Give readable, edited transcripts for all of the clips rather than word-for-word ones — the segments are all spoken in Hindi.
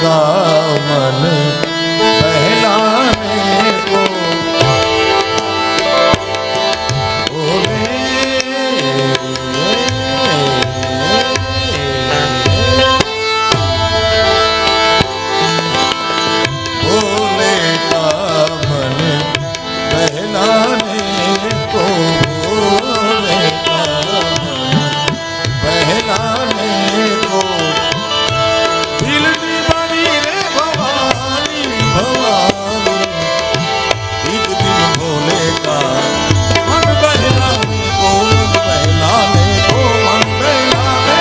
का मन बहलाने को भोले का मन बहलाने को भोले का मन बहलाने को भीलनी बनी रे भवानी भवानी एक दिन भोले का मन बहलाने को मन बहलाने को मन बहलाने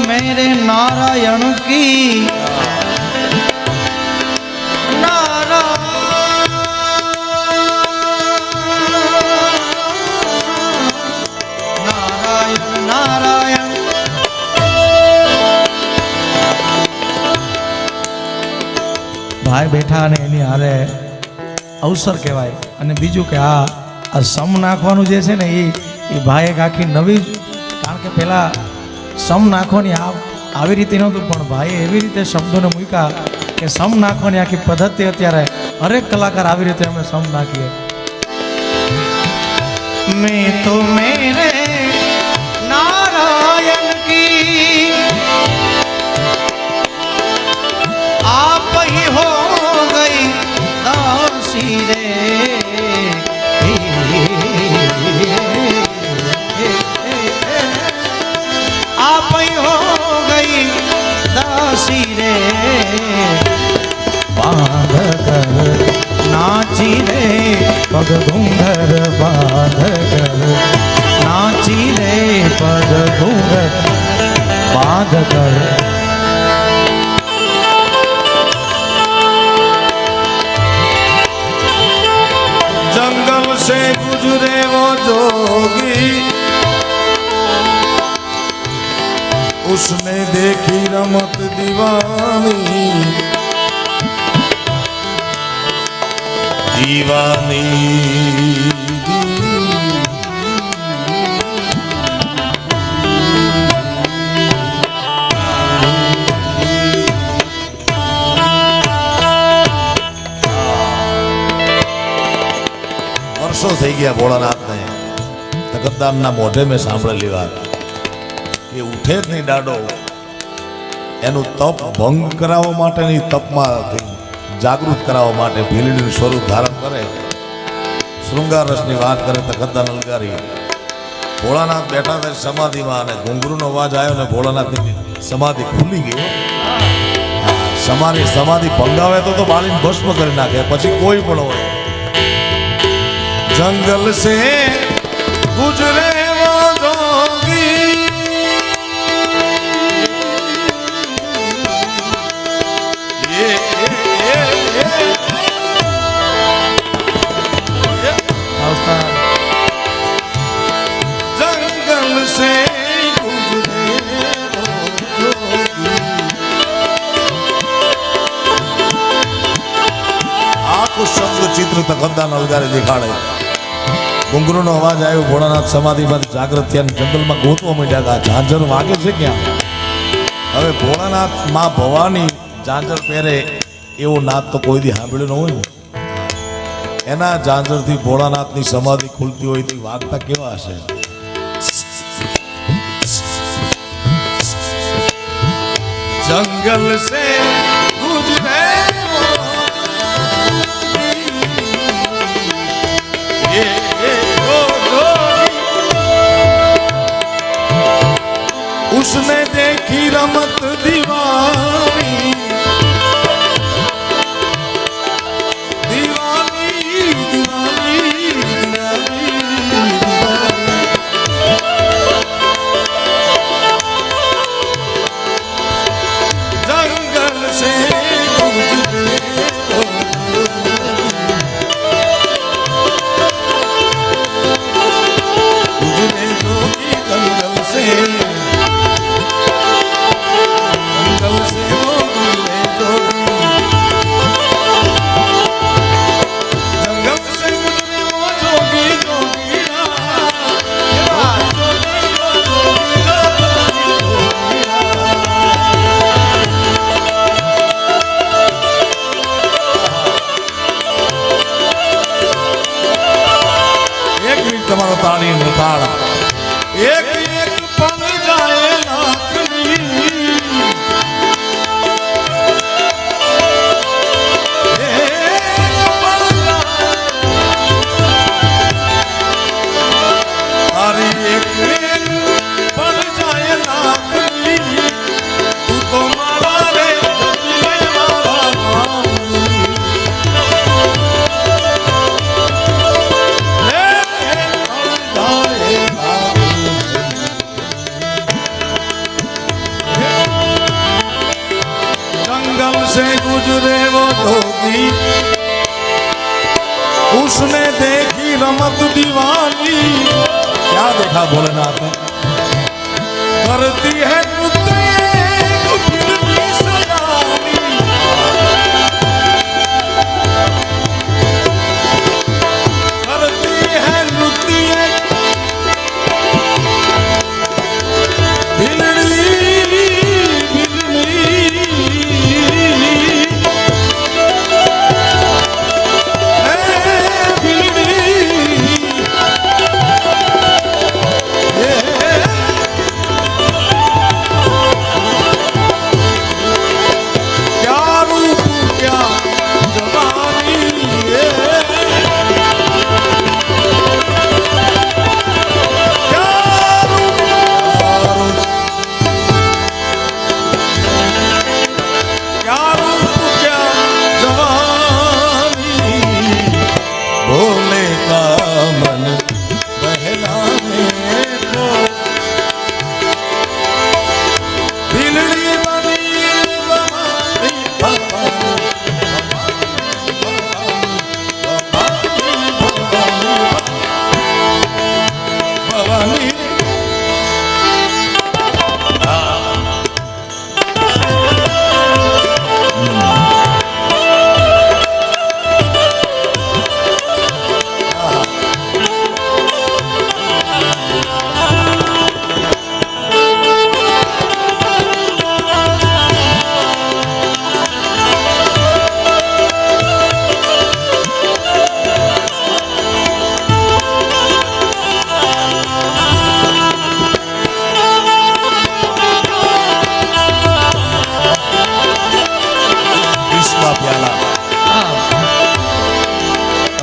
मेरे नारायण की नारायण नारायण भाई बैठा ने एनी हारे अवसर कहेवाय અને બીજું કે આ સમ નાખવાનું જે છે ને એ ભાઈ એક આખી નવી કારણ કે પેલા સમ નાખવાની આવી રીતે નહોતું પણ ભાઈએ એવી રીતે શબ્દોને મૂક્યા કે સમ નાખવાની આખી પદ્ધતિ અત્યારે હરેક કલાકાર આવી રીતે અમે સમ નાખીએ મેં તો મેરે નારાયણ કી आप ही हो गई दासी रे आप ही हो गई दासी रे बांध कर नाची रे पग घूंघर बांध कर नाची रे पग घूंघर बांध कर जंगल से गुजरे वो जोगी उसने देखी रमत दीवानी दीवानी वर्षों થઈ ગયા ભોળાનાથને તગદાનના મોઢે મેં સાંભળેલી વાત એ ઉઠે જ નહીં ડાડો એનું તપ ભંગ કરાવવા માટેની તપમાંથી જાગૃત કરાવવા માટે ભીલડીનું સ્વરૂપ ધારણ કરે શૃંગાર રસની વાત કરે તગદાન અલગારી ભોળાનાથ બેઠા હતા સમાધિમાં અને ઘુંઘરૂનો અવાજ આવ્યો ને ભોળાનાથની સમાધિ ખુલી ગઈ સમાધિ ભંગાવે તો બાળીને ભસ્મ કરી નાખે પછી કોઈ પણ હોય जंगल से गुजरे वो जोगी जंगल से गुजरे वो जोगी आखो शब्द चित्र तकदान अलगारे दिखाड़े घुंघरूનો અવાજ આવ્યો ભોળાનાથ સમાધિમાંથી જાગૃત થયા જંગલમાં ગોતવા માંડ્યા ઝાંઝર વાગે છે ક્યાં હવે ભોળાનાથ માં ભવાની ઝાંઝર પહેરે એવો નાદ તો કોઈ દી સાંભળ્યો ન હોય ને એના ઝાંઝરથી ભોળાનાથની સમાધિ ખુલતી હોય તો વાગતા કેવા હશે जंगल से गुजरे उसने देखी रमत दीवानी दीवानी તાળી નતાળા એક એક પણ જાય લાખની તારી એક એક પણ જાય લાખની તું તો મારા રે મારા નામની जंगल से गुजरे वो जोगी उसने देखी रमत दीवानी क्या देखा भोलेनाथ ने करती है नृत्य एक फिल्मी सयानी करती है नृत्य एक फिल्मी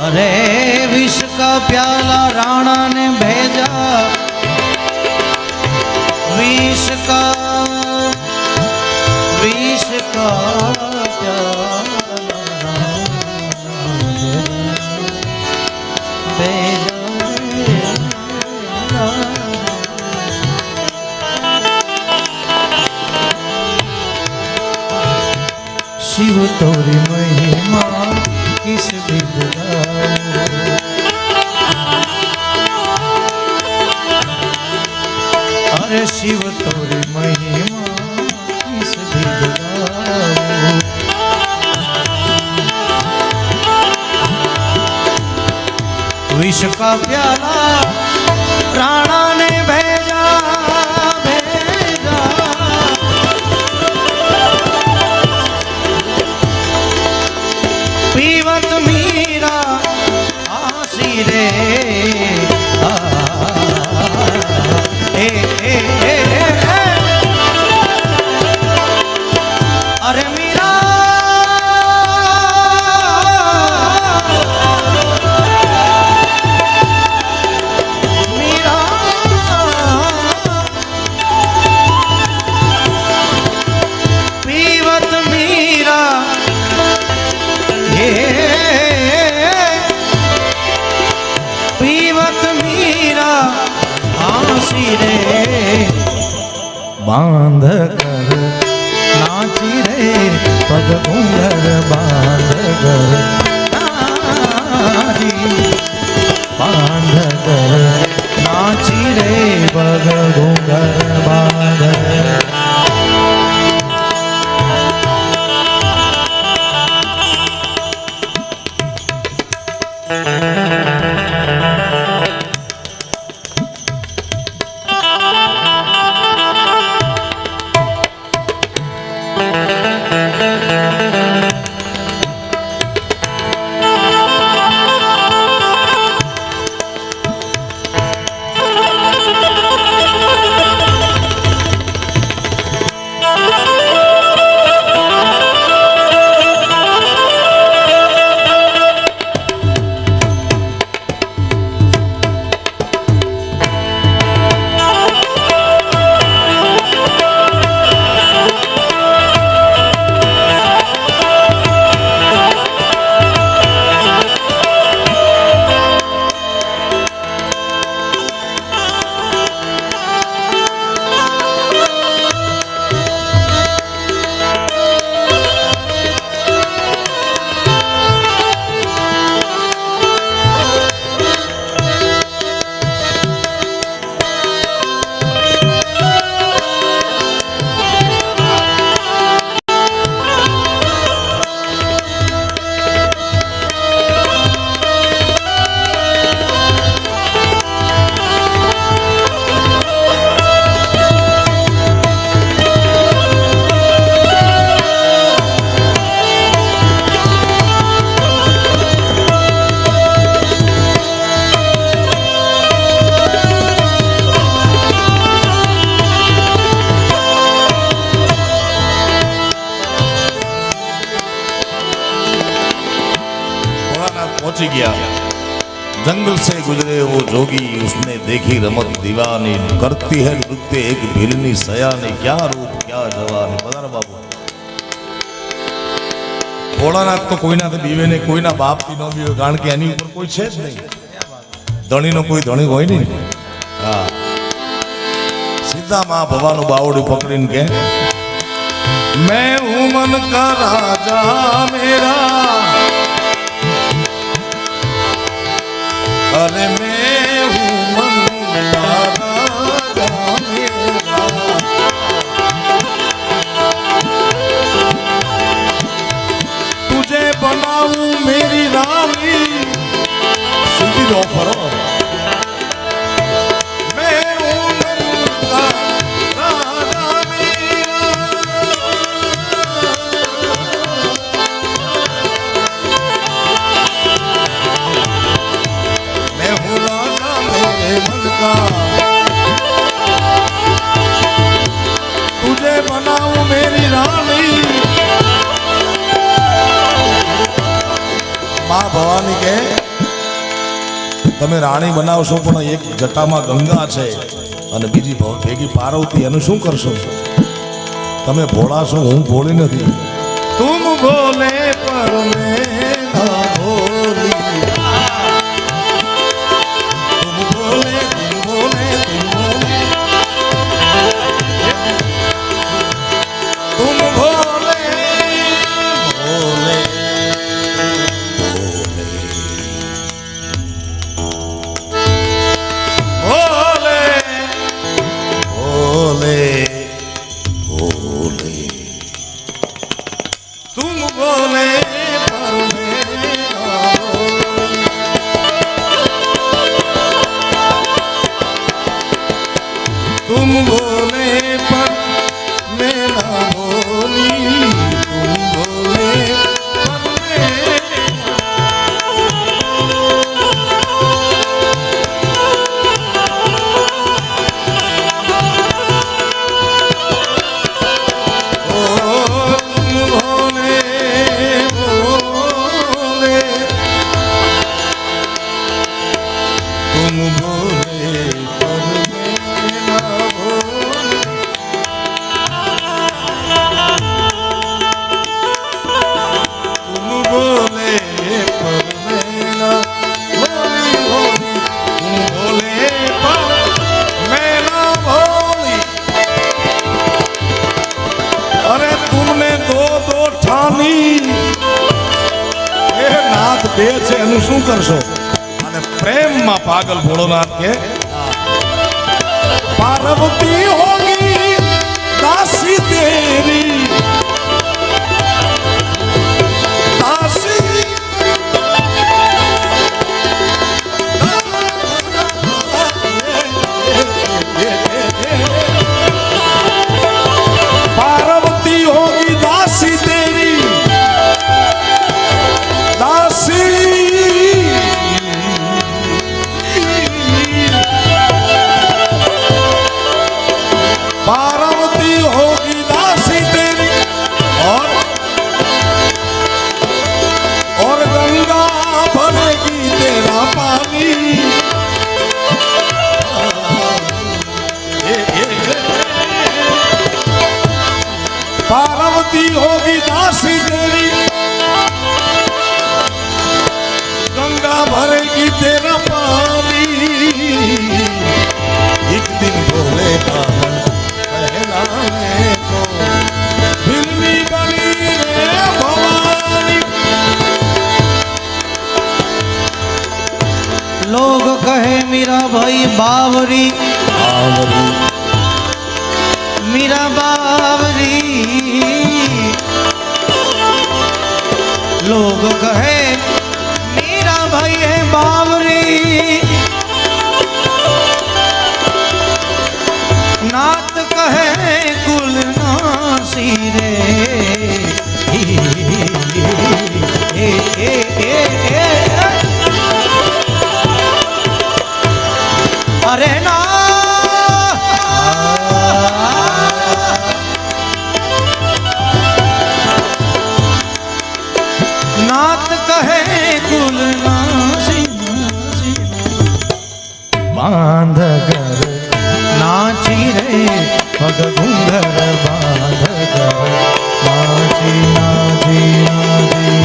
अरे विष का प्याला राणा ने भेजा विष का प्याला भेजा शिव तोरी महिमा किस विद अरे शिव तोरी महिमा किस विद विष का प्याला राणा ने भेजा पीवत मीरा आसी रे अरे मीरा मीरा पीवत मीरा पीवत मीरा आसी रे बांध कर नाची रे पग घूंघर बांध कर नारी बांध कर नाची रे पग घूंघर बांध पहुंची गया। जंगल से गुजरे वो जोगी, उसने देखी रमत दीवानी, करती है नृत्य एक भीलनी सयानी, क्या रूप क्या जवानी। बता बाबू भोलानाथ तो कोईना तो बीवे ने कोईना बाप थी नो बीवे, कारण के एनी ऊपर कोई छे ज नहीं, धणी नो कोई धणी होय नहीं। हाँ सीधा मां भवानु बावड़ी पकड़ीने के मैं हूं मन का राजा मेरा, अरे मैं हूं मन का राजा मेरा, तुझे बनाऊं मेरी रानी। सीधी ऑफर हो, मैं हूं मन का राजा मेरा, मैं हूं राजा मेरे मन का, तुझे बनाऊं मेरी रानी। मां भवानी के તમે રાણી બનાવશો પણ એક જટામાં ગંગા છે અને બીજી ભેગી પાર્વતી, એનું શું કરશો? તમે ભોળા છો, હું ભોળી નથી। તુમ ભોલે પર મેં ના ભોલી, તુમ ભોલે તુમ ભોલે તુમ ભોલે, તુમ ભોલે ભોલે भोले भोले, तुम भोले पर मैं ना भोली, तुम भोले पर मैं ना भोली, तुम भोले पर मैं બે છે એનું શું કરશો? અને પ્રેમમાં પાગલ ભોળોનાથ કે પાર્વતી હોગી દાસી તેરી, દાસી पार्वती होगी दासी तेरी, पार्वती होगी दासी तेरी, और गंगा भरेगी तेरा पानी। पार्वती होगी दासी तेरी, गंगा भरेगी तेरा पानी। एक दिन बोलेगा पहलाने को फिल्मी बनी रे भवानी। लोग कहे मीरा भाई बावरी, मीरा बावरी, लोग कहे मीरा भाई है बावरी, नात कहे कुल नासी रे। अरे ना नात कहे कुल ना બાંધ કર નાચી રે પગ ઘૂંઘર બાંધ કર નાચી નાચી નાચી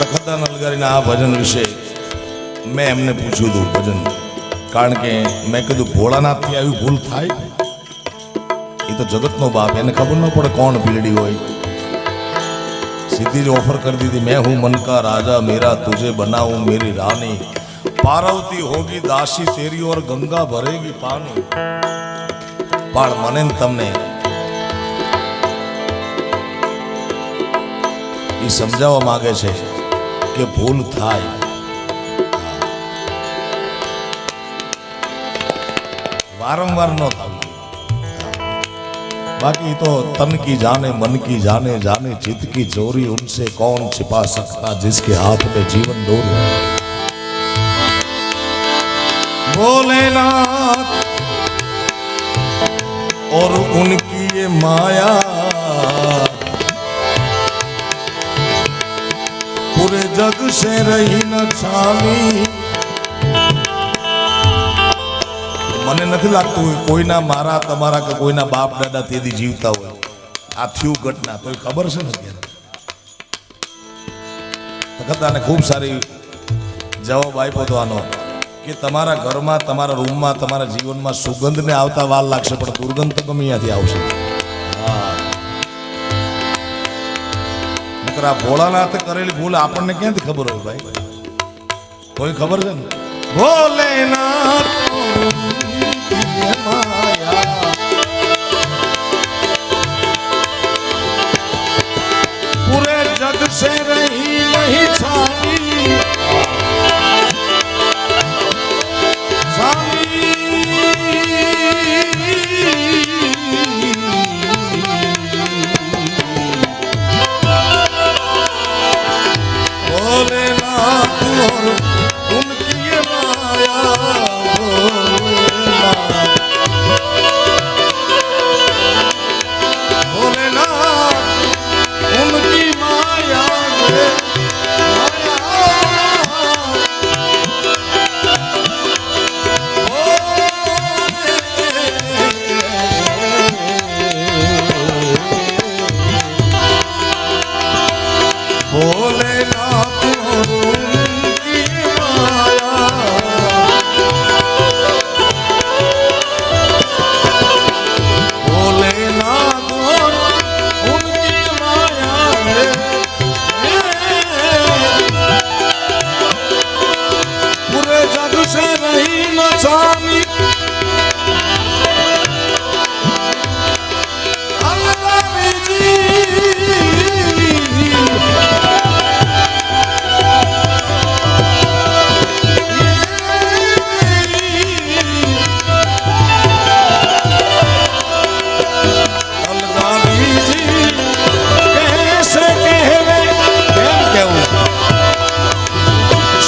તખતદાન અલગારીના આ ભજન વિશે મેં એમને પૂછ્યું હતું ભજન, કારણ કે મેં કીધું ભોળાનાથથી આવી ભૂલ થાય? એ તો જગતનો બાપ, એને ખબર ન પડે કોણ પીલડી હોય. સીધી જ ઓફર કરી દીધી, મેં હું મન કા રાજા મેરા તુझे બનાવું મેરી રાની, પાર્વતી હોગી દાસી તેરી ઓર ગંગા ભરેગી પાની. પણ મને ને તમને એ સમજાવવા માંગે છે કે ભૂલ થાય, વારંવાર ન થવી. बाकी तो तन की जाने मन की जाने जाने चित्त की चोरी उनसे कौन छिपा सकता जिसके हाथ में जीवन डोरी. भोलेनाथ और उनकी ये माया पूरे जग से रही न छानी. મને નથી લાગતું કોઈના મારા તમારા કે કોઈના બાપ દાદા તેથી જીવતા હોય આ થયું ઘટના, તો ખબર છે ને અત્યારે તખતદાને ખૂબ સારી જવાબ આપ્યો હતો આનો કે તમારા ઘરમાં, તમારા રૂમમાં, તમારા જીવનમાં સુગંધને આવતા વાર લાગશે, પણ દુર્ગંધ તો ગમે ત્યાંથી આવશે. નકર આ ભોળાનાથે કરેલી ભૂલ આપણને ક્યાંથી ખબર હોય ભાઈ? કોઈ ખબર છે ને? ભોલેનાથ पूरे जग से रही नहीं छानी, भोलेनाथ और उनकी ये माया,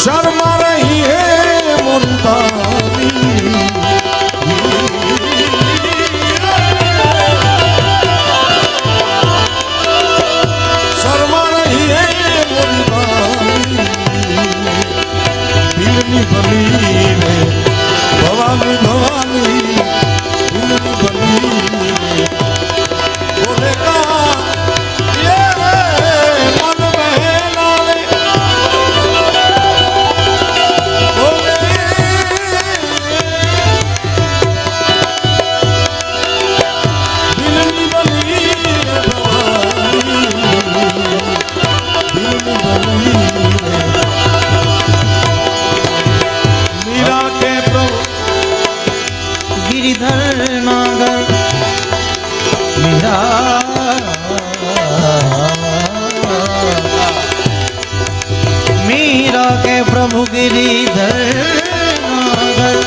शर्मा रही है मुल्तानी, शर्मा रही है मुल्तानी, दिलनी बनी रे भवानी भवानी, दिलनी बनी रे बोलेगा गिरिधर नागर मीरा के प्रभु गिरिधर नागर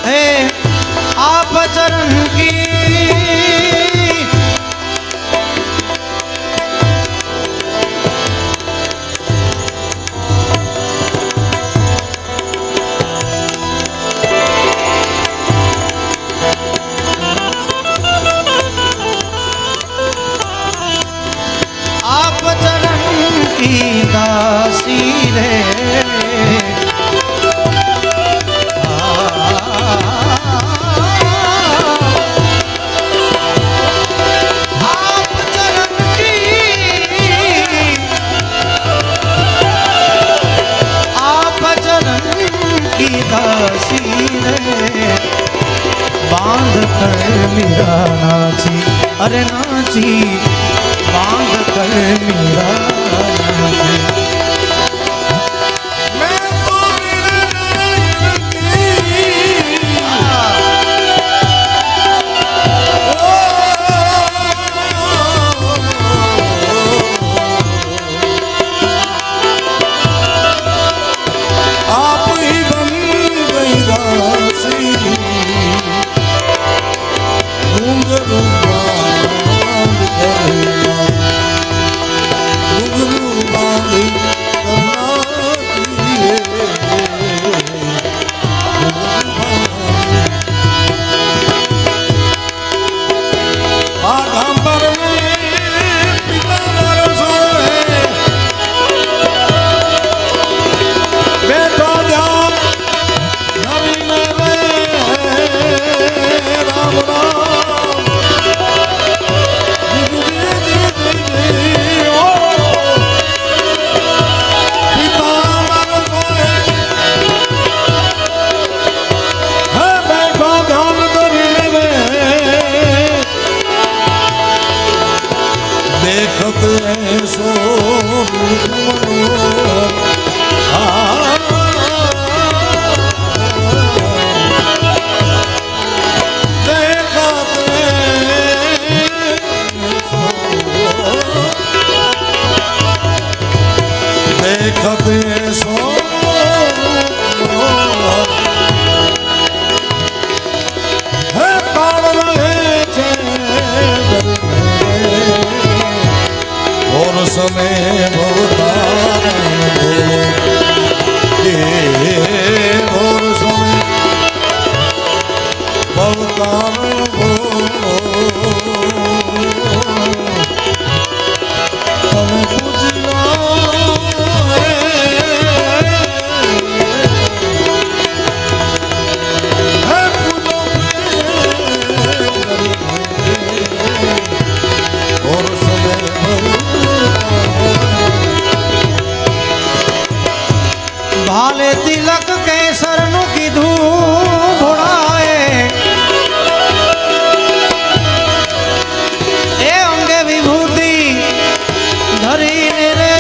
हे आप चरण की दासी रे आप चरण की आप चरण की दासी रे बांध कर मेरा नाची अरे नाची बांध कर मेरा समय और समय भाले तिलक केसर नु कीधु घोड़ाए ए अंगे विभूति धरी रे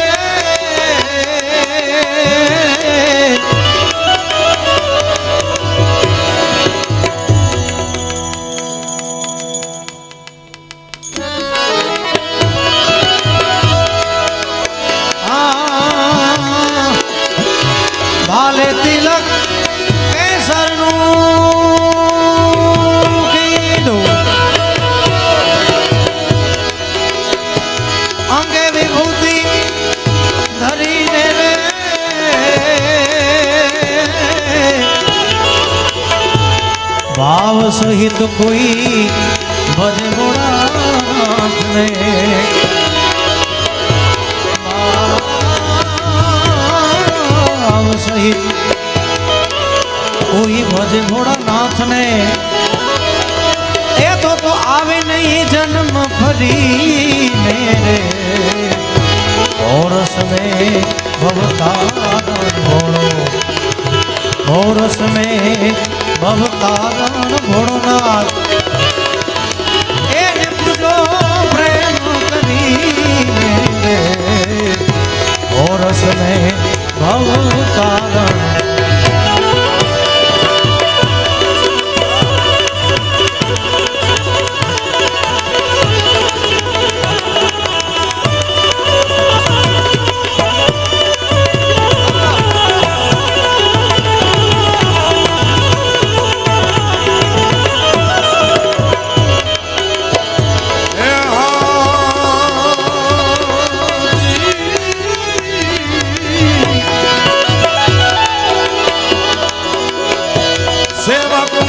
भाले तिलक केसर नु कीधु अंगे विभूति धरी रे भाव सहित कोई भज भोलानाथ ने सहित कोई भज भोलानाथ ने ए तो आवे नहीं जन्म फरी मेरे और समय भवतारण भोलो और समय भवतारण भोलोनाथ ए पूजो प्रेम करी मेरे और समय भव कारण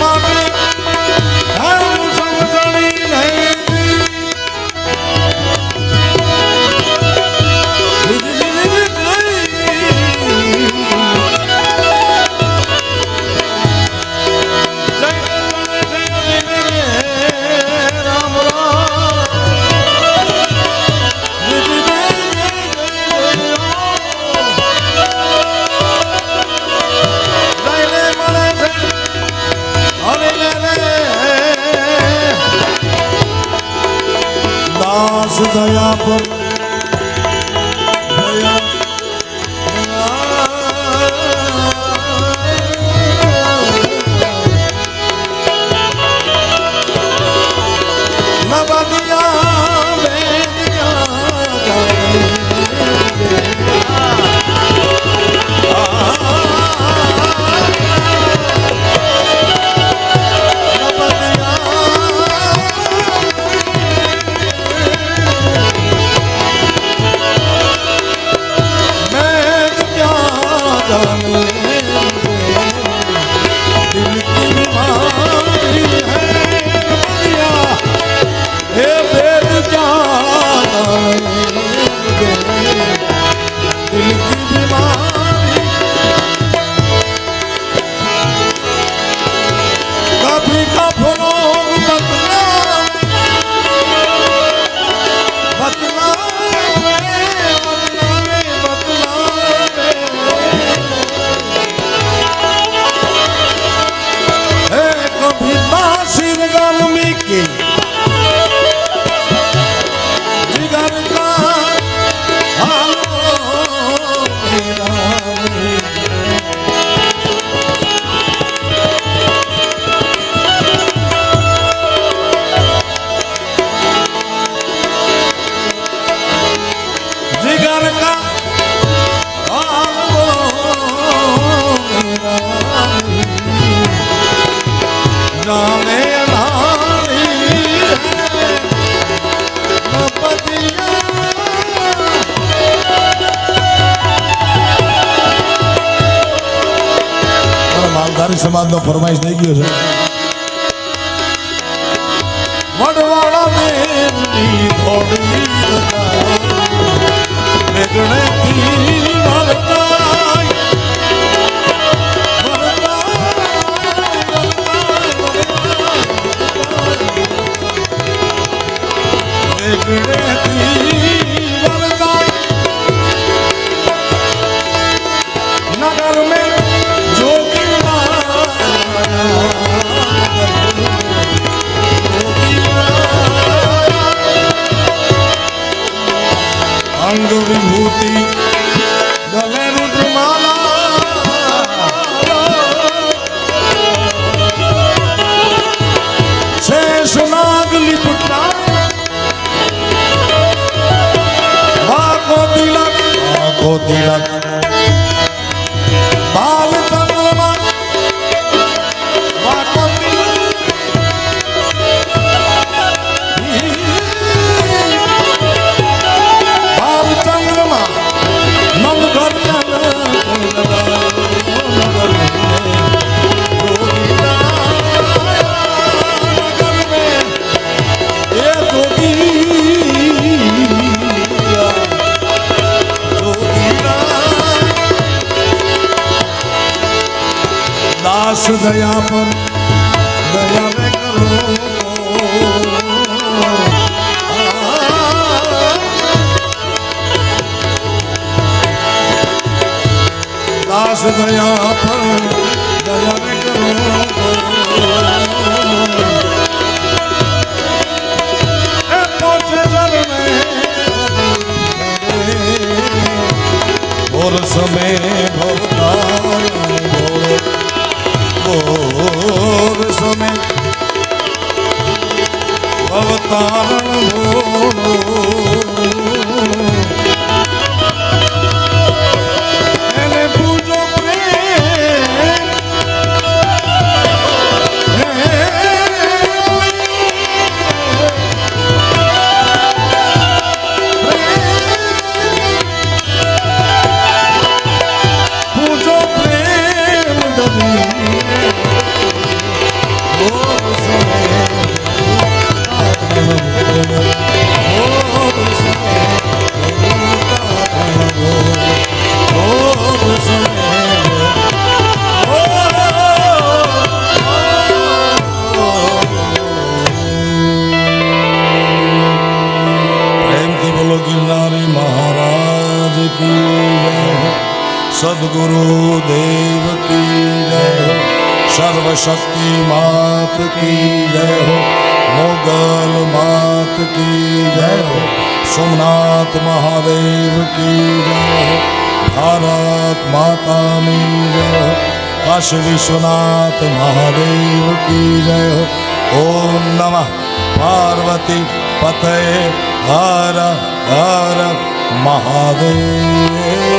માટે ધર્મ સમજણી નહીં દયા પર માલધારી સમાજનો ફરમાઈશ થઈ ગયો છે વડવાળા દેવની થોડી મેઘણેથી વરતાય नगर में अंग विभूति गले रुद्रमाला शेष नाग लिपटा आंखों तिलक बाल चंद्रमा दास दया पर दया में करो दास दया पर दया में करो पहुंचे जल में और समय भवतार और समय अवतारण એને પૂજો પ્રેમ પૂજો પ્રેમ દરી सर्वशक्ति मात की जय हो, मोगल मात की जय हो, सोमनाथ महादेव की जय हो, भारत माता की जय हो, काशी विश्वनाथ महादेव की जय हो। ओम नमः पार्वती पतये हर हर महादेव।